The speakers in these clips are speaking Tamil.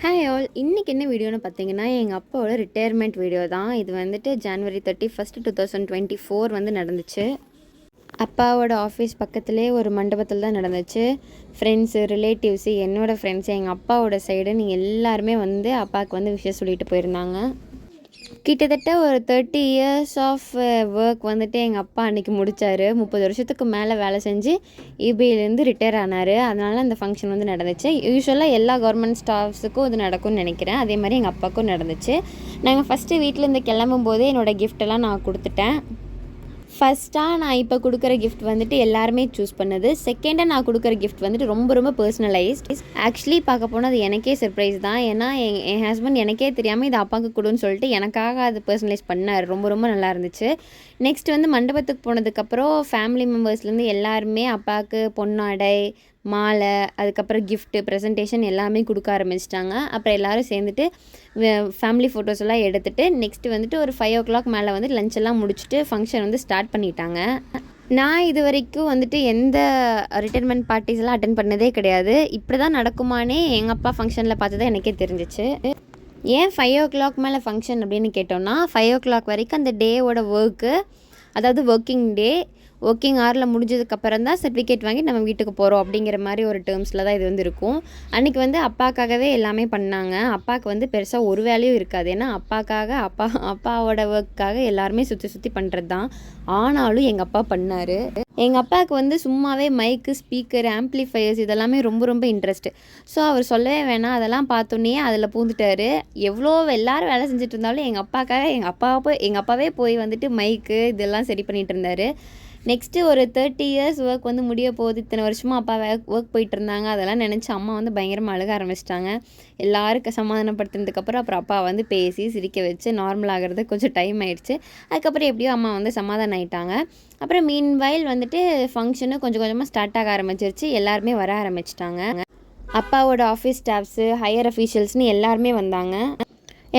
ஹாய் ஆல், இன்றைக்கி என்ன வீடியோன்னு பார்த்தீங்கன்னா எங்கள் அப்பாவோட ரிட்டையர்மெண்ட் வீடியோ தான். இது வந்துட்டு January 31, 2024 வந்து நடந்துச்சு. அப்பாவோட ஆஃபீஸ் பக்கத்துலேயே ஒரு மண்டபத்தில் தான் நடந்துச்சு. ஃப்ரெண்ட்ஸு, ரிலேட்டிவ்ஸு, என்னோடய ஃப்ரெண்ட்ஸு, எங்கள் அப்பாவோட சைடுன்னு எல்லாருமே வந்து அப்பாவுக்கு வந்து விஷயம் சொல்லிட்டு போயிருந்தாங்க. கிட்டத்தட்ட ஒரு 30 இயர்ஸ் ஆஃப் ஒர்க் வந்துட்டு எங்கள் அப்பா அன்றைக்கி முடித்தார். 30 வருஷத்துக்கு மேலே வேலை செஞ்சு இபியிலேருந்து ரிட்டையர் ஆனார். அதனால் அந்த ஃபங்க்ஷன் வந்து நடந்துச்சு. யூஸ்வலாக எல்லா கவர்மெண்ட் ஸ்டாஃப்ஸுக்கும் இது நடக்கும்னு நினைக்கிறேன். அதே மாதிரி எங்கள் அப்பாவுக்கும் நடந்துச்சு. நாங்கள் ஃபஸ்ட்டு வீட்டிலேருந்து கிளம்பும் போதே என்னோடய கிஃப்டெல்லாம் நான் கொடுத்துட்டேன். ஃபஸ்ட்டாக நான் இப்போ கொடுக்குற கிஃப்ட் வந்துட்டு எல்லாருமே சூஸ் பண்ணது. செகண்டாக நான் கொடுக்குற கிஃப்ட் வந்துட்டு ரொம்ப பர்சனலைஸ்ட். ஆக்சுவலி பார்க்க போனால் அது எனக்கே சர்ப்ரைஸ் தான். ஏன்னா என் ஹஸ்பண்ட் எனக்கே தெரியாமல் இது அப்பாவுக்கு கொடுன்னு சொல்லிட்டு எனக்காக அது பர்சனலைஸ் பண்ணார். ரொம்ப நல்லா இருந்துச்சு. நெக்ஸ்ட் வந்து மண்டபத்துக்கு போனதுக்கப்புறம் ஃபேமிலி மெம்பர்ஸ்லேருந்து எல்லாருமே அப்பாவுக்கு பொன்னாடை, மாலை, அதுக்கப்புறம் கிஃப்ட்டு, ப்ரெசன்டேஷன் எல்லாமே கொடுக்க ஆரம்பிச்சிட்டாங்க. அப்புறம் எல்லோரும் சேர்ந்துட்டு ஃபேமிலி ஃபோட்டோஸ் எல்லாம் எடுத்துகிட்டு நெக்ஸ்ட்டு வந்துட்டு ஒரு 5 o'clock மேலே வந்து லஞ்ச் எல்லாம் முடிச்சுட்டு ஃபங்க்ஷன் வந்து ஸ்டார்ட் பண்ணிட்டாங்க. நான் இது வரைக்கும் வந்துட்டு எந்த ரிட்டைர்மெண்ட் பார்ட்டிஸ்லாம் அட்டென்ட் பண்ணதே கிடையாது. இப்படி தான் நடக்குமானே எங்கள் அப்பா ஃபங்க்ஷனில் பார்த்து தான் எனக்கே தெரிஞ்சிச்சு. ஏன் 5 o'clock மேலே ஃபங்க்ஷன் அப்படின்னு கேட்டோன்னா, 5 o'clock வரைக்கும் அந்த டேவோட ஒர்க்கு, அதாவது ஒர்க்கிங் ஹவரில் முடிஞ்சதுக்கப்புறம் தான் சர்டிஃபிகேட் வாங்கி நம்ம வீட்டுக்கு போகிறோம் அப்படிங்கிற மாதிரி ஒரு டேர்ம்ஸில் தான் இது வந்து இருக்கும். அன்றைக்கி வந்து அப்பாக்காகவே எல்லாமே பண்ணாங்க. அப்பாவுக்கு வந்து பெருசாக ஒரு வேலையும் இருக்காது. ஏன்னா அப்பாவோட ஒர்க்காக எல்லாருமே சுற்றி பண்ணுறது தான். ஆனாலும் எங்கள் அப்பா பண்ணார். எங்கள் அப்பாவுக்கு வந்து சும்மாவே மைக்கு, ஸ்பீக்கர், ஆம்ப்ளிஃபையர்ஸ் இதெல்லாமே ரொம்ப இன்ட்ரெஸ்ட்டு. ஸோ அவர் சொல்லவே வேணாம், அதெல்லாம் பார்த்தோன்னே அதில் பூந்துட்டார். எவ்வளோ எல்லோரும் வேலை செஞ்சுட்டு இருந்தாலும் எங்கள் அப்பாவுக்காக எங்கள் அப்பாவே போய் வந்துட்டு மைக்கு இதெல்லாம் சரி பண்ணிகிட்டு இருந்தார். நெக்ஸ்ட்டு ஒரு 30 இயர்ஸ் ஒர்க் வந்து முடிய போகுது. இத்தனை வருஷமாக அப்பா ஒர்க் போயிட்டு இருந்தாங்க. அதெல்லாம் நினச்சி அம்மா வந்து பயங்கரமாக அழுக ஆரம்பிச்சிட்டாங்க. எல்லாருக்கும் சமாதானப்படுத்தினதுக்கப்புறம் அப்புறம் அப்பா வந்து பேசி சிரிக்க வச்சு நார்மல் ஆகிறது கொஞ்சம் டைம் ஆகிடுச்சு. அதுக்கப்புறம் எப்படியோ அம்மா வந்து சமாதானம் ஆகிட்டாங்க. அப்புறம் மீன்வைல் வந்துட்டு ஃபங்க்ஷனு கொஞ்சம் கொஞ்சமாக ஸ்டார்ட் ஆக ஆரம்பிச்சிருச்சு. எல்லாருமே வர ஆரம்பிச்சிட்டாங்க. அப்பாவோட ஆஃபீஸ் ஸ்டாஃப்ஸு, ஹையர் அஃபீஷியல்ஸ்னு எல்லாருமே வந்தாங்க.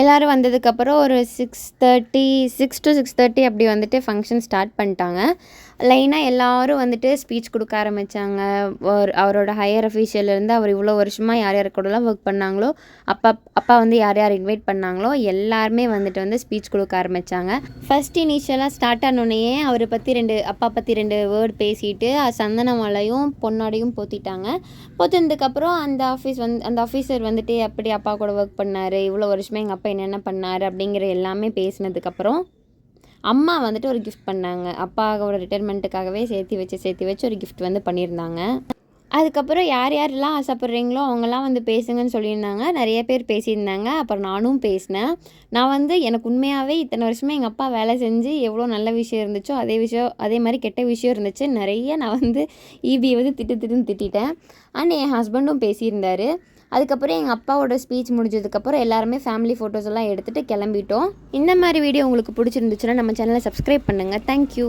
எல்லோரும் வந்ததுக்கப்புறம் ஒரு 6 to 6:30 அப்படி வந்துட்டு ஃபங்க்ஷன் ஸ்டார்ட் பண்ணிட்டாங்க. லைனாக எல்லோரும் வந்துட்டு ஸ்பீச் கொடுக்க ஆரம்பித்தாங்க. அவரோட ஹையர் அஃபீஷியல்லேருந்து அவர் இவ்வளோ வருஷமாக யார் கூடலாம் ஒர்க் பண்ணாங்களோ, அப்பா வந்து யார் இன்வைட் பண்ணாங்களோ எல்லாருமே வந்துட்டு வந்து ஸ்பீச் கொடுக்க ஆரம்பித்தாங்க. ஃபஸ்ட் இனிஷியலாக ஸ்டார்ட் ஆனோடனேயே அப்பா பற்றி 2 வேர்ட் பேசிட்டு சந்தன மாலையும் பொன்னாடையும் போத்திட்டாங்க. போத்தினதுக்கப்புறம் அந்த ஆஃபீஸர் வந்துட்டு எப்படி அப்பா கூட ஒர்க் பண்ணார், இவ்வளோ வருஷமாக எங்கள் அப்பா என்னென்ன பண்ணார் அப்படிங்கிற எல்லாமே பேசினதுக்கப்புறம் அம்மா வந்துட்டு ஒரு கிஃப்ட் பண்ணாங்க. அப்பாவோட ரிட்டைர்மெண்ட்டுக்காகவே சேர்த்து வச்சு ஒரு கிஃப்ட் வந்து பண்ணியிருந்தாங்க. அதுக்கப்புறம் யாரெல்லாம் ஆசைப்பட்றீங்களோ அவங்கெல்லாம் வந்து பேசுங்கன்னு சொல்லியிருந்தாங்க. நிறைய பேர் பேசியிருந்தாங்க. அப்புறம் நானும் பேசினேன். நான் வந்து எனக்கு உண்மையாகவே இத்தனை வருஷமாக எங்கள் அப்பா வேலை செஞ்சு எவ்வளோ நல்ல விஷயம் இருந்துச்சோ அதே மாதிரி கெட்ட விஷயம் இருந்துச்சு. நிறைய நான் வந்து ஈபியை வந்து திட்டிட்டேன். அண்ட் என் ஹஸ்பண்டும் பேசியிருந்தார். அதுக்கப்புறம் எங்கள் அப்பாவோட ஸ்பீச் முடிஞ்சதுக்கப்புறம் எல்லாருமே ஃபேமிலி ஃபோட்டோஸ் எல்லாம் எடுத்துகிட்டு கிளம்பிட்டோம். இந்த மாதிரி வீடியோ உங்களுக்கு பிடிச்சிருந்துச்சுன்னா நம்ம சேனலை சப்ஸ்கிரைப் பண்ணுங்கள். தேங்க்யூ.